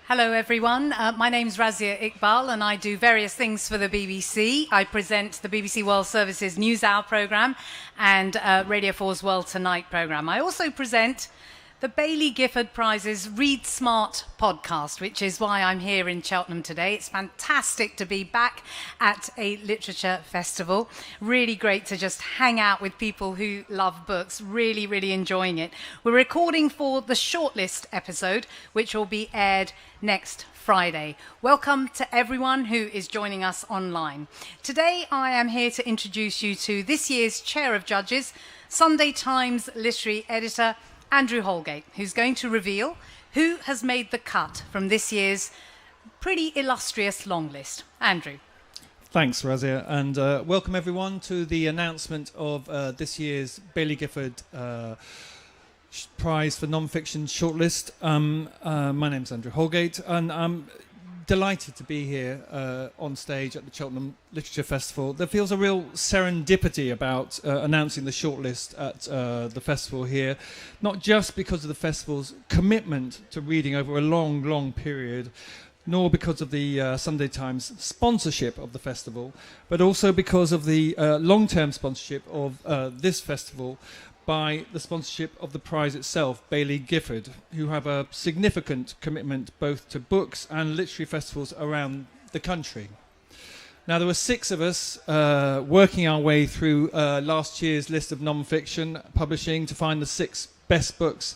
Hello everyone, my name's Razia Iqbal and I do various things for the BBC. I present the BBC World Service's News Hour programme and Radio 4's World Tonight programme. I also present the Baillie Gifford Prize's Read Smart podcast, which is why I'm here in Cheltenham today. It's fantastic to be back at a literature festival. Really great to just hang out with people who love books. Really, really enjoying it. We're recording for the Shortlist episode, which will be aired next Friday. Welcome to everyone who is joining us online. Today I am here to introduce you to this year's Chair of Judges, Sunday Times literary editor Andrew Holgate, who's going to reveal who has made the cut from this year's pretty illustrious long list. Andrew. Thanks, Razia, and welcome everyone to the announcement of this year's Baillie Gifford Prize for Non-Fiction Shortlist. My name's Andrew Holgate, and I'm delighted to be here on stage at the Cheltenham Literature Festival. There feels a real serendipity about announcing the shortlist at the festival here, not just because of the festival's commitment to reading over a long, long period, nor because of the Sunday Times sponsorship of the festival, but also because of the long-term sponsorship of this festival by the sponsorship of the prize itself, Baillie Gifford, who have a significant commitment both to books and literary festivals around the country. Now, there were 6 of us working our way through last year's list of non-fiction publishing to find the 6 best books.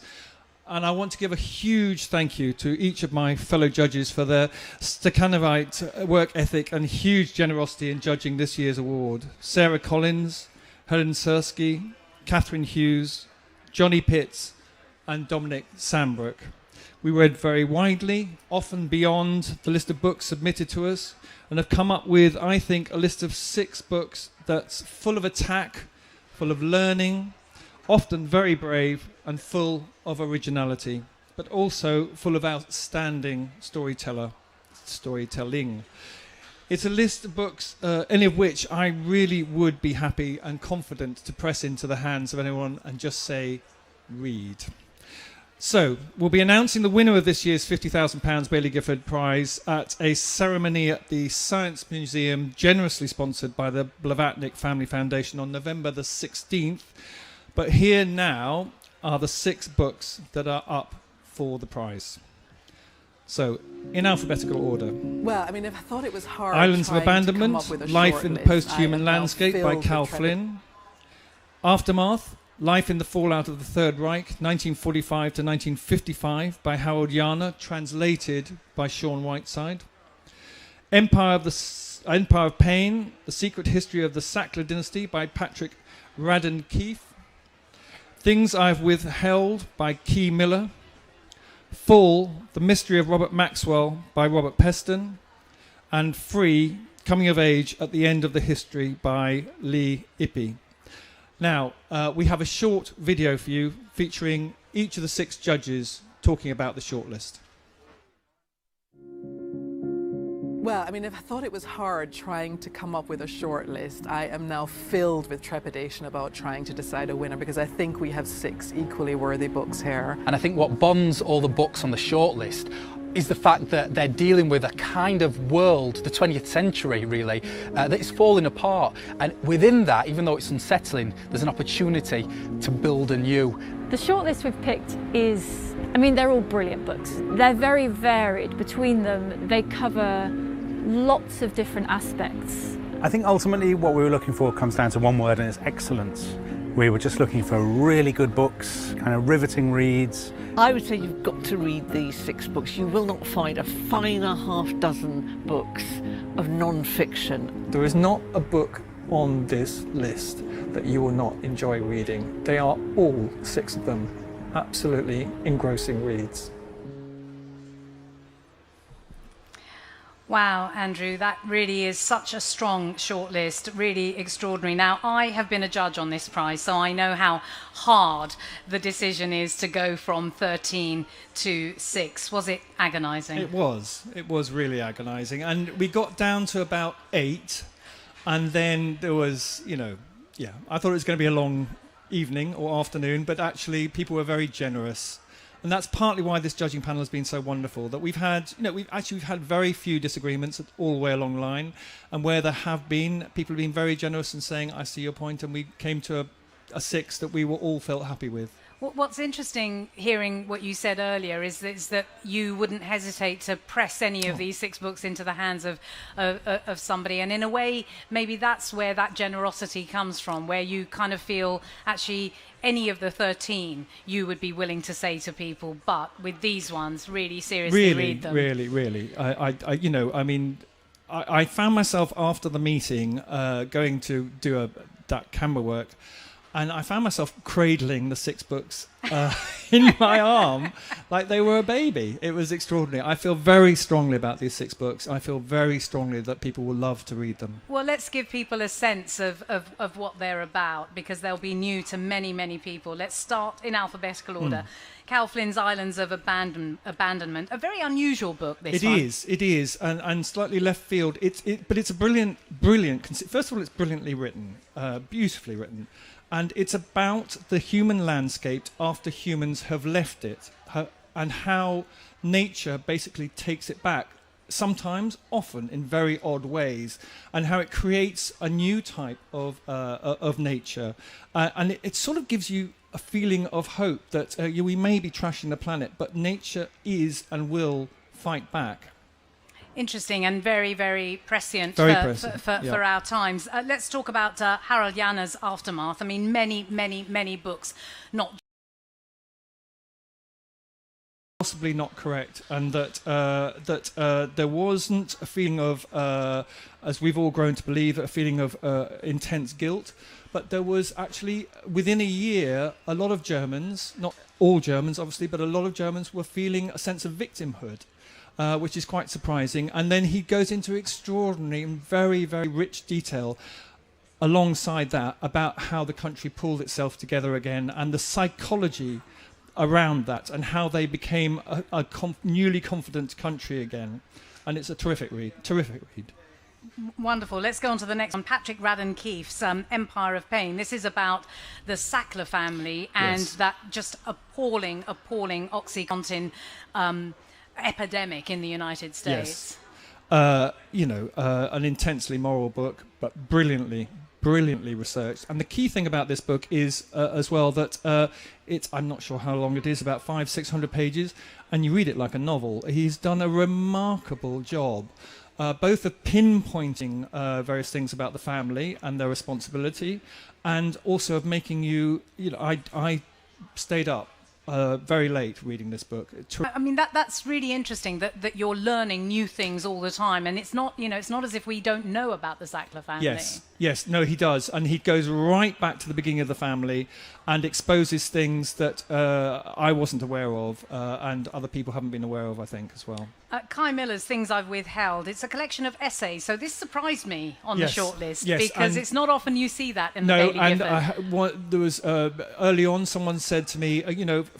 And I want to give a huge thank you to each of my fellow judges for their Stakhanovite work ethic and huge generosity in judging this year's award. Sarah Collins, Helen Sersky, Catherine Hughes, Johnny Pitts, and Dominic Sambrook. We read very widely, often beyond the list of books submitted to us, and have come up with, I think, a list of 6 books that's full of attack, full of learning, often very brave, and full of originality, but also full of outstanding storytelling. It's a list of books, any of which I really would be happy and confident to press into the hands of anyone and just say, read. So, we'll be announcing the winner of this year's £50,000 Baillie Gifford Prize at a ceremony at the Science Museum, generously sponsored by the Blavatnik Family Foundation on November the 16th. But here now are the 6 books that are up for the prize. So, in alphabetical order. Well, I mean, if I thought it was hard. Islands of Abandonment, Life in the Post-Human Landscape by Cal Flynn. Aftermath, Life in the Fallout of the Third Reich, 1945 to 1955 by Harold Yarner, translated by Sean Whiteside. Empire of Pain, The Secret History of the Sackler Dynasty by Patrick Radden Keefe. Things I've Withheld by Key Miller. Fall, The Mystery of Robert Maxwell by Robert Peston, and Free, Coming of Age at the End of the History by Lee Ippy. Now, we have a short video for you featuring each of the 6 judges talking about the shortlist. Well, I mean, if I thought it was hard trying to come up with a short list, I am now filled with trepidation about trying to decide a winner, because I think we have 6 equally worthy books here. And I think what bonds all the books on the shortlist is the fact that they're dealing with a kind of world, the 20th century really, that is falling apart. And within that, even though it's unsettling, there's an opportunity to build anew. The shortlist we've picked is, I mean, they're all brilliant books. They're very varied. Between them, they cover lots of different aspects. I think ultimately what we were looking for comes down to one word, and it's excellence. We were just looking for really good books, kind of riveting reads. I would say you've got to read these 6 books. You will not find a finer half-dozen books of non-fiction. There is not a book on this list that you will not enjoy reading. They are all 6 of them absolutely engrossing reads. Wow, Andrew, that really is such a strong shortlist, really extraordinary. Now, I have been a judge on this prize, so I know how hard the decision is to go from 13 to 6. Was it agonising? It was really agonising. And we got down to about 8, and then there was, I thought it was going to be a long evening or afternoon, but actually people were very generous. And that's partly why this judging panel has been so wonderful, that we've had very few disagreements all the way along the line, and where there have been, people have been very generous in saying, I see your point, and we came to a 6 that we were all felt happy with. What's interesting, hearing what you said earlier, is that you wouldn't hesitate to press any of these 6 books into the hands of somebody. And in a way, maybe that's where that generosity comes from, where you kind of feel, actually, any of the 13 you would be willing to say to people, but with these ones, really seriously read them. Really. I found myself after the meeting going to do that camera work, and I found myself cradling the 6 books in my arm like they were a baby. It was extraordinary. I feel very strongly about these 6 books. I feel very strongly that people will love to read them. Well, let's give people a sense of what they're about, because they'll be new to many, many people. Let's start in alphabetical order. Cal Flynn's Islands of Abandonment, a very unusual book, this one. It is, and slightly left field. But it's a brilliant. First of all, it's brilliantly written, beautifully written. And it's about the human landscape after humans have left it, and how nature basically takes it back, sometimes, often, in very odd ways, and how it creates a new type of nature. And it sort of gives you a feeling of hope that we may be trashing the planet, but nature is and will fight back. Interesting and very, very prescient, for our times. Let's talk about Harold Janner's Aftermath. I mean, many books, not possibly not correct, and that there wasn't a feeling of, as we've all grown to believe, a feeling of intense guilt, but there was actually, within a year, a lot of Germans, not all Germans obviously, but a lot of Germans were feeling a sense of victimhood. Which is quite surprising. And then he goes into extraordinary and very, very rich detail alongside that about how the country pulled itself together again, and the psychology around that, and how they became a newly confident country again. And it's a terrific read. Wonderful. Let's go on to the next one. Patrick Radden Keefe's Empire of Pain. This is about the Sackler family and that just appalling OxyContin epidemic in the United States. Yes. An intensely moral book, but brilliantly researched. And the key thing about this book is as well that I'm not sure how long it is, about 500-600 pages, and you read it like a novel. He's done a remarkable job, both of pinpointing various things about the family and their responsibility, and also of making you, I stayed up very late reading this book. I mean, that's really interesting that you're learning new things all the time, and it's not as if we don't know about the Sackler family. Yes, no, he does, and he goes right back to the beginning of the family and exposes things that I wasn't aware of, and other people haven't been aware of, I think, as well. Kai Miller's Things I've Withheld. It's a collection of essays, so this surprised me on the shortlist, because it's not often you see that in the Baillie Gifford. There was early on someone said to me,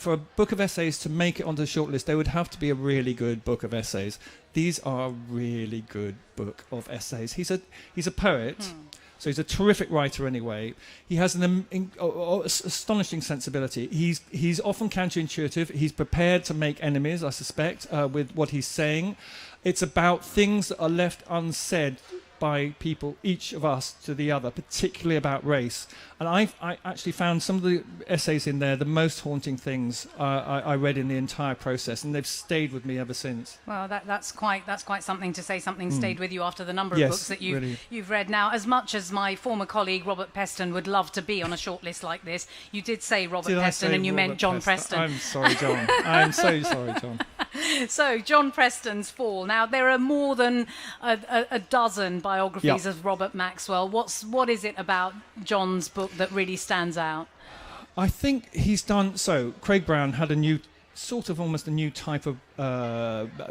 for a book of essays to make it onto the shortlist, there would have to be a really good book of essays. These are a really good book of essays. He's a poet. So he's a terrific writer anyway. He has an astonishing sensibility. He's often counterintuitive. He's prepared to make enemies, I suspect, with what he's saying. It's about things that are left unsaid by people, each of us to the other, particularly about race. And I actually found some of the essays in there the most haunting things I read in the entire process, and they've stayed with me ever since. Well, that's quite something to say. Something stayed with you after the number of books that you've read. Now, as much as my former colleague Robert Peston would love to be on a shortlist like this, you did say Robert Peston, and you meant John Preston. I'm sorry, John. I'm so sorry, John. So, John Preston's Fall. Now, there are more than a dozen biographies of Robert Maxwell. What is it about John's book that really stands out? I think he's done... So, Craig Brown had almost a new type of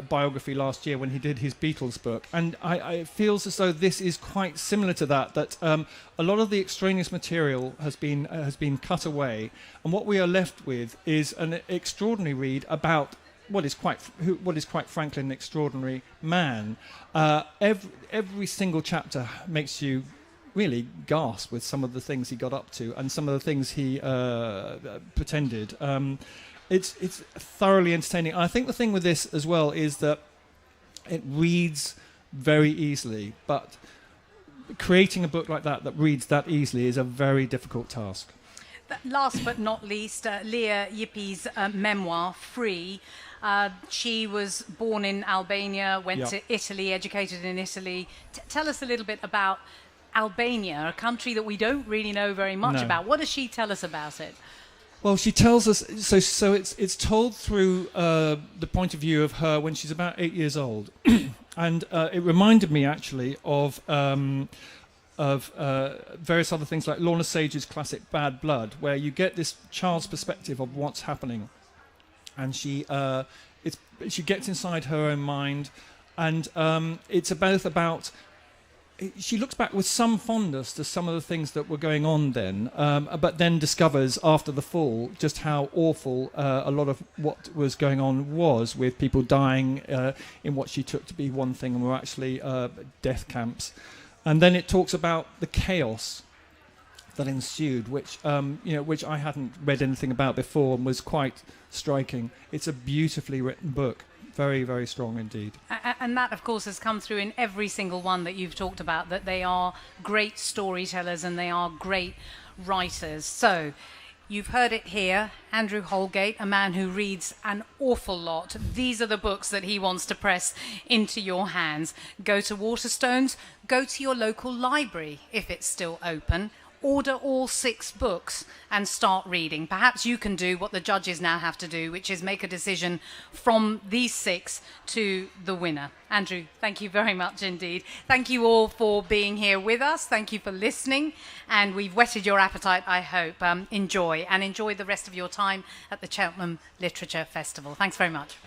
biography last year when he did his Beatles book. And it feels as though this is quite similar to that a lot of the extraneous material has been cut away. And what we are left with is an extraordinary read about what is quite frankly an extraordinary man. Every single chapter makes you really gasp with some of the things he got up to and some of the things he pretended. It's thoroughly entertaining. I think the thing with this as well is that it reads very easily, but creating a book like that reads that easily is a very difficult task. Last but not least, Leah Yippie's memoir, Free. She was born in Albania, went to Italy, educated in Italy. Tell us a little bit about Albania, a country that we don't really know very much about. What does she tell us about it? Well, she tells us, so it's told through the point of view of her when she's about 8 years old. And it reminded me actually of various other things like Lorna Sage's classic Bad Blood, where you get this child's perspective of what's happening. And she gets inside her own mind, and it's both about... She looks back with some fondness to some of the things that were going on then, but then discovers after the fall just how awful a lot of what was going on was, with people dying in what she took to be one thing and were actually death camps. And then it talks about the chaos that ensued, which I hadn't read anything about before and was quite striking. It's a beautifully written book. Very, very strong indeed. And that, of course, has come through in every single one that you've talked about, that they are great storytellers and they are great writers. So, you've heard it here. Andrew Holgate, a man who reads an awful lot. These are the books that he wants to press into your hands. Go to Waterstones, go to your local library, if it's still open. Order all 6 books and start reading. Perhaps you can do what the judges now have to do, which is make a decision from these 6 to the winner. Andrew, thank you very much indeed. Thank you all for being here with us. Thank you for listening. And we've whetted your appetite, I hope. Enjoy the rest of your time at the Cheltenham Literature Festival. Thanks very much.